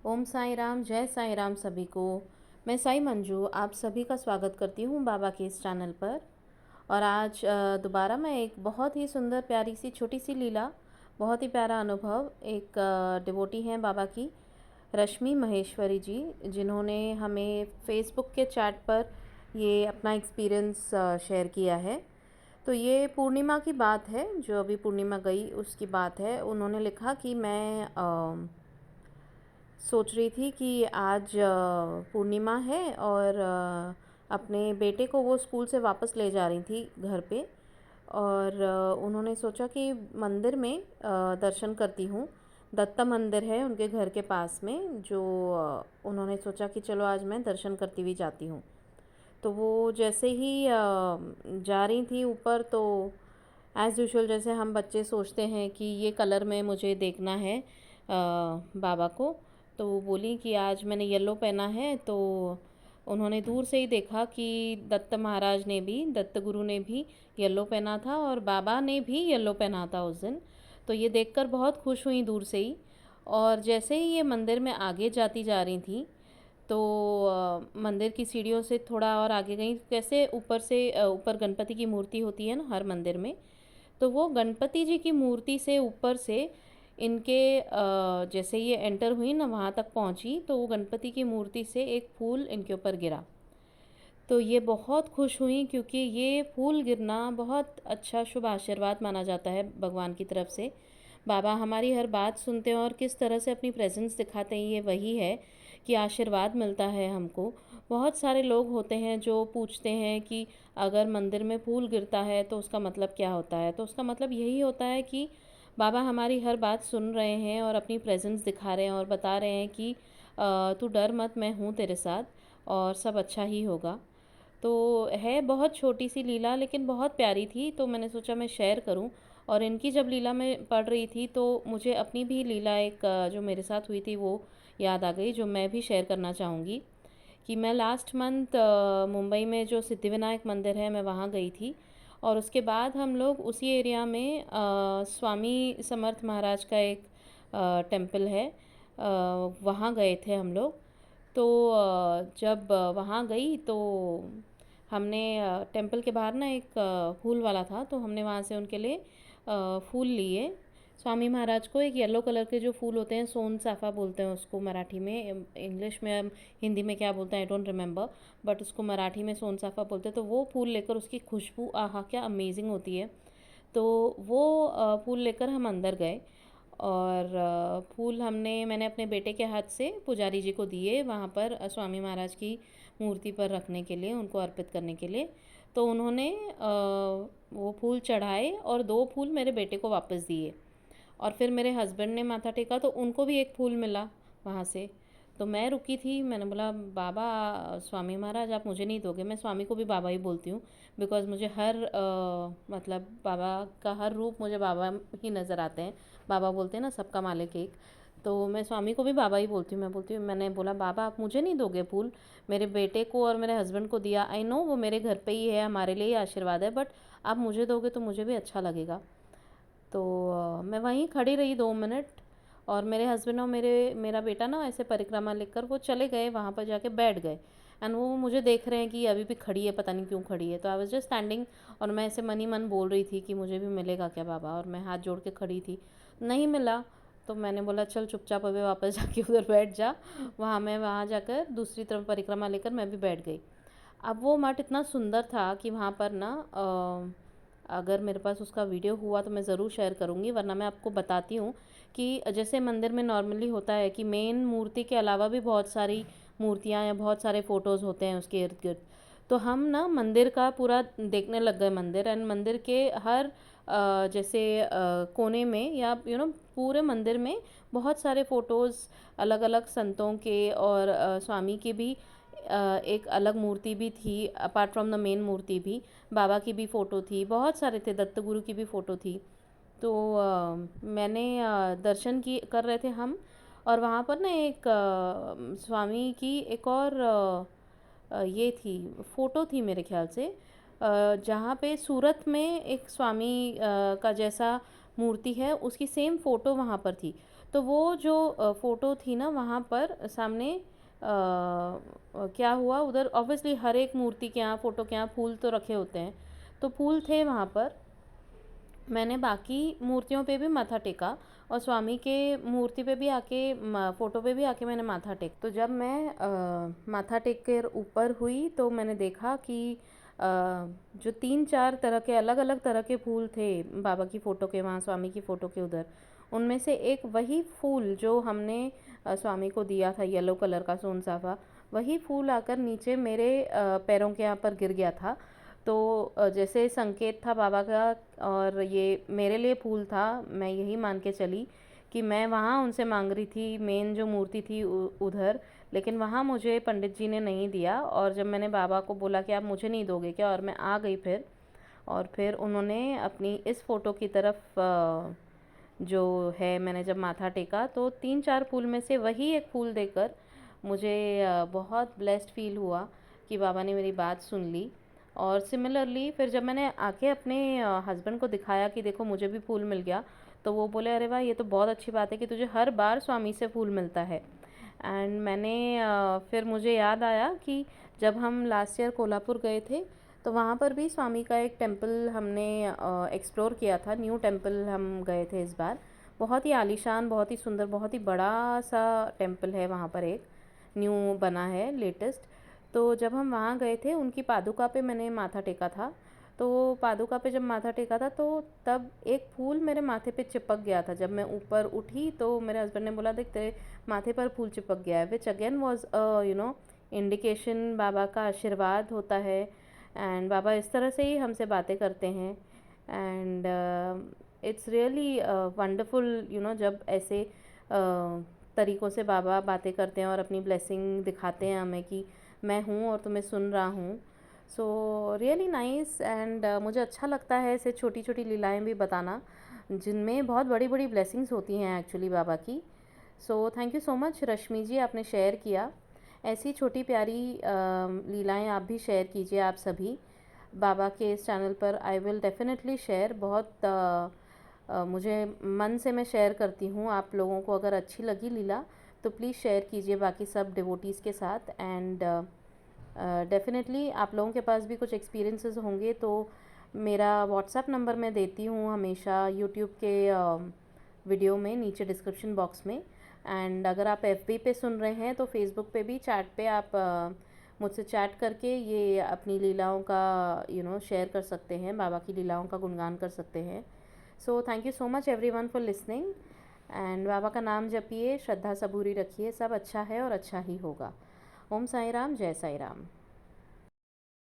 ओम साई राम, जय साई राम सभी को। मैं साई मंजू आप सभी का स्वागत करती हूँ बाबा के इस चैनल पर। और आज दोबारा मैं एक बहुत ही सुंदर प्यारी सी छोटी सी लीला, बहुत ही प्यारा अनुभव, एक डिवोटी हैं बाबा की, रश्मि महेश्वरी जी, जिन्होंने हमें फेसबुक के चैट पर ये अपना एक्सपीरियंस शेयर किया है। तो ये पूर्णिमा की बात है, जो अभी पूर्णिमा गई उसकी बात है। उन्होंने लिखा कि मैं सोच रही थी कि आज पूर्णिमा है और अपने बेटे को वो स्कूल से वापस ले जा रही थी घर पे। और उन्होंने सोचा कि मंदिर में दर्शन करती हूँ। दत्ता मंदिर है उनके घर के पास में, जो उन्होंने सोचा कि चलो आज मैं दर्शन करती हुई जाती हूँ। तो वो जैसे ही जा रही थी ऊपर, तो एज़ यूजुअल जैसे हम बच्चे सोचते हैं कि ये कलर में मुझे देखना है बाबा को। तो वो बोली कि आज मैंने येलो पहना है। तो उन्होंने दूर से ही देखा कि दत्त महाराज ने भी, दत्त गुरु ने भी येलो पहना था और बाबा ने भी येलो पहना था उस दिन। तो ये देखकर बहुत खुश हुई दूर से ही। और जैसे ही ये मंदिर में आगे जाती जा रही थी, तो मंदिर की सीढ़ियों से थोड़ा और आगे गई, कैसे ऊपर से ऊपर गणपति की मूर्ति होती है ना हर मंदिर में। तो वो गणपति जी की मूर्ति से ऊपर से इनके जैसे ये एंटर हुई ना, वहाँ तक पहुँची, तो वो गणपति की मूर्ति से एक फूल इनके ऊपर गिरा। तो ये बहुत खुश हुई, क्योंकि ये फूल गिरना बहुत अच्छा शुभ आशीर्वाद माना जाता है भगवान की तरफ से। बाबा हमारी हर बात सुनते हैं और किस तरह से अपनी प्रेजेंस दिखाते हैं, ये वही है कि आशीर्वाद मिलता है हमको। बहुत सारे लोग होते हैं जो पूछते हैं कि अगर मंदिर में फूल गिरता है तो उसका मतलब क्या होता है। तो उसका मतलब यही होता है कि बाबा हमारी हर बात सुन रहे हैं और अपनी प्रेजेंस दिखा रहे हैं और बता रहे हैं कि तू डर मत, मैं हूँ तेरे साथ और सब अच्छा ही होगा। तो है बहुत छोटी सी लीला, लेकिन बहुत प्यारी थी, तो मैंने सोचा मैं शेयर करूं। और इनकी जब लीला मैं पढ़ रही थी, तो मुझे अपनी भी लीला एक जो मेरे साथ हुई थी वो याद आ गई, जो मैं भी शेयर करना चाहूँगी। कि मैं लास्ट मंथ मुंबई में जो सिद्धिविनायक मंदिर है, मैं वहाँ गई थी। और उसके बाद हम लोग उसी एरिया में स्वामी समर्थ महाराज का एक टेम्पल है, वहाँ गए थे हम लोग। तो जब वहाँ गई, तो हमने टेंपल के बाहर ना एक फूल वाला था, तो हमने वहाँ से उनके लिए फूल लिए। स्वामी महाराज को एक येलो कलर के जो फूल होते हैं, सोन चाफा बोलते हैं उसको मराठी में, इंग्लिश में हिंदी में क्या बोलते हैं आई डोंट रिमेंबर, बट उसको मराठी में सोन चाफा बोलते हैं। तो वो फूल लेकर, उसकी खुशबू आहा क्या अमेजिंग होती है। तो वो फूल लेकर हम अंदर गए। और फूल मैंने अपने बेटे के हाथ से पुजारी जी को दिए वहाँ पर, स्वामी महाराज की मूर्ति पर रखने के लिए, उनको अर्पित करने के लिए। तो उन्होंने वो फूल चढ़ाए और 2 फूल मेरे बेटे को वापस दिए। और फिर मेरे हस्बैंड ने माथा टेका, तो उनको भी एक फूल मिला वहाँ से। तो मैं रुकी थी, मैंने बोला बाबा, स्वामी महाराज आप मुझे नहीं दोगे? मैं स्वामी को भी बाबा ही बोलती हूँ, बिकॉज़ मुझे हर मतलब बाबा का हर रूप मुझे बाबा ही नज़र आते हैं। बाबा बोलते हैं ना सबका मालिक एक। तो मैं स्वामी को भी बाबा ही बोलती हूँ। मैंने बोला बाबा आप मुझे नहीं दोगे फूल? मेरे बेटे को और मेरे हस्बैंड को दिया, आई नो वो मेरे घर पे ही है, हमारे लिए ही आशीर्वाद है, बट आप मुझे दोगे तो मुझे भी अच्छा लगेगा। तो मैं वहीं खड़ी रही 2 मिनट। और मेरे हस्बैंड और मेरा बेटा ना ऐसे परिक्रमा लेकर वो चले गए, वहाँ पर जाके बैठ गए। एंड वो मुझे देख रहे हैं कि अभी भी खड़ी है, पता नहीं क्यों खड़ी है। तो आई वाज जस्ट स्टैंडिंग, और मैं ऐसे मन ही मन बोल रही थी कि मुझे भी मिलेगा क्या बाबा, और मैं हाथ जोड़ के खड़ी थी, नहीं मिला। तो मैंने बोला चल चुपचाप अभी वापस जाके उधर बैठ जा। वहाँ जाकर दूसरी तरफ परिक्रमा लेकर मैं भी बैठ गई। अब वो मठ इतना सुंदर था कि वहाँ पर ना अगर मेरे पास उसका वीडियो हुआ तो मैं ज़रूर शेयर करूँगी, वरना मैं आपको बताती हूँ कि जैसे मंदिर में नॉर्मली होता है कि मेन मूर्ति के अलावा भी बहुत सारी मूर्तियाँ या बहुत सारे फ़ोटोज़ होते हैं उसके इर्द गिर्द। तो हम ना मंदिर का पूरा देखने लग गए मंदिर, एंड मंदिर के हर जैसे कोने में या पूरे मंदिर में बहुत सारे फ़ोटोज़ अलग अलग संतों के और स्वामी के भी एक अलग मूर्ति भी थी, अपार्ट फ्रॉम द मेन मूर्ति भी बाबा की भी फ़ोटो थी, बहुत सारे थे, दत्त गुरु की भी फ़ोटो थी। तो मैंने दर्शन की कर रहे थे हम। और वहाँ पर ना एक स्वामी की एक और ये थी, फ़ोटो थी मेरे ख्याल से, जहाँ पे सूरत में एक स्वामी का जैसा मूर्ति है, उसकी सेम फ़ोटो वहाँ पर थी। तो वो जो फ़ोटो थी ना वहाँ पर सामने क्या हुआ उधर ऑब्वियसली हर एक मूर्ति के यहाँ फ़ोटो के यहाँ फूल तो रखे होते हैं, तो फूल थे वहाँ पर। मैंने बाकी मूर्तियों पे भी माथा टेका और स्वामी के मूर्ति पे भी आके फ़ोटो पे भी आके मैंने माथा टेक। तो जब मैं माथा टेक कर ऊपर हुई तो मैंने देखा कि जो 3-4 तरह के अलग अलग तरह के फूल थे बाबा की फ़ोटो के वहाँ, स्वामी की फ़ोटो के उधर, उनमें से एक वही फूल जो हमने स्वामी को दिया था येलो कलर का सोन चाफा, वही फूल आकर नीचे मेरे पैरों के यहाँ पर गिर गया था। तो जैसे संकेत था बाबा का, और ये मेरे लिए फूल था, मैं यही मान के चली कि मैं वहाँ उनसे मांग रही थी मेन जो मूर्ति थी उधर, लेकिन वहाँ मुझे पंडित जी ने नहीं दिया। और जब मैंने बाबा को बोला कि आप मुझे नहीं दोगे क्या, और मैं आ गई फिर, और फिर उन्होंने अपनी इस फ़ोटो की तरफ जो है, मैंने जब माथा टेका तो 3-4 फूल में से वही एक फूल देकर मुझे बहुत ब्लेस्ड फील हुआ कि बाबा ने मेरी बात सुन ली। और सिमिलरली फिर जब मैंने आके अपने हस्बैंड को दिखाया कि देखो मुझे भी फूल मिल गया, तो वो बोले अरे वाह, ये तो बहुत अच्छी बात है कि तुझे हर बार स्वामी से फूल मिलता है। एंड मैंने फिर मुझे याद आया कि जब हम लास्ट ईयर कोल्हापुर गए थे तो वहाँ पर भी स्वामी का एक टेम्पल हमने एक्सप्लोर किया था। न्यू टेम्पल हम गए थे इस बार, बहुत ही आलीशान, बहुत ही सुंदर, बहुत ही बड़ा सा टेम्पल है वहाँ पर, एक न्यू बना है लेटेस्ट। तो जब हम वहाँ गए थे उनकी पादुका पे मैंने माथा टेका था। तो पादुका पे जब माथा टेका था तो तब एक फूल मेरे माथे पे चिपक गया था। जब मैं ऊपर उठी तो मेरे हस्बैंड ने बोला देख तेरे माथे पर फूल चिपक गया है, विच अगेन वॉज इंडिकेशन, बाबा का आशीर्वाद होता है। एंड बाबा इस तरह से ही हमसे बातें करते हैं। एंड इट्स रियली वंडरफुल जब ऐसे तरीक़ों से बाबा बातें करते हैं और अपनी ब्लेसिंग दिखाते हैं हमें कि मैं हूँ और तुम्हें सुन रहा हूँ। So really nice. एंड मुझे अच्छा लगता है ऐसे छोटी छोटी लीलाएं भी बताना जिनमें बहुत बड़ी बड़ी ब्लेसिंग्स होती हैं एक्चुअली बाबा की। So thank you so much Rashmi ji, आपने शेयर किया। ऐसी छोटी प्यारी लीलाएं आप भी शेयर कीजिए, आप सभी बाबा के इस चैनल पर। आई विल डेफिनेटली शेयर, बहुत मुझे मन से मैं शेयर करती हूँ। आप लोगों को अगर अच्छी लगी लीला तो प्लीज़ शेयर कीजिए बाकी सब डिवोटीज़ के साथ। एंड डेफिनेटली आप लोगों के पास भी कुछ एक्सपीरियंसेस होंगे तो मेरा व्हाट्सएप नंबर मैं देती हूँ हमेशा यूट्यूब के वीडियो में नीचे डिस्क्रिप्शन बॉक्स में। एंड अगर आप एफबी पे सुन रहे हैं तो फेसबुक पे भी चैट पे आप मुझसे चैट करके ये अपनी लीलाओं का शेयर कर सकते हैं, बाबा की लीलाओं का गुणगान कर सकते हैं। So thank you so much everyone for listening. And बाबा का नाम जपिए, श्रद्धा सबूरी रखिए, सब अच्छा है और अच्छा ही होगा। ओम साई राम, जय साई राम।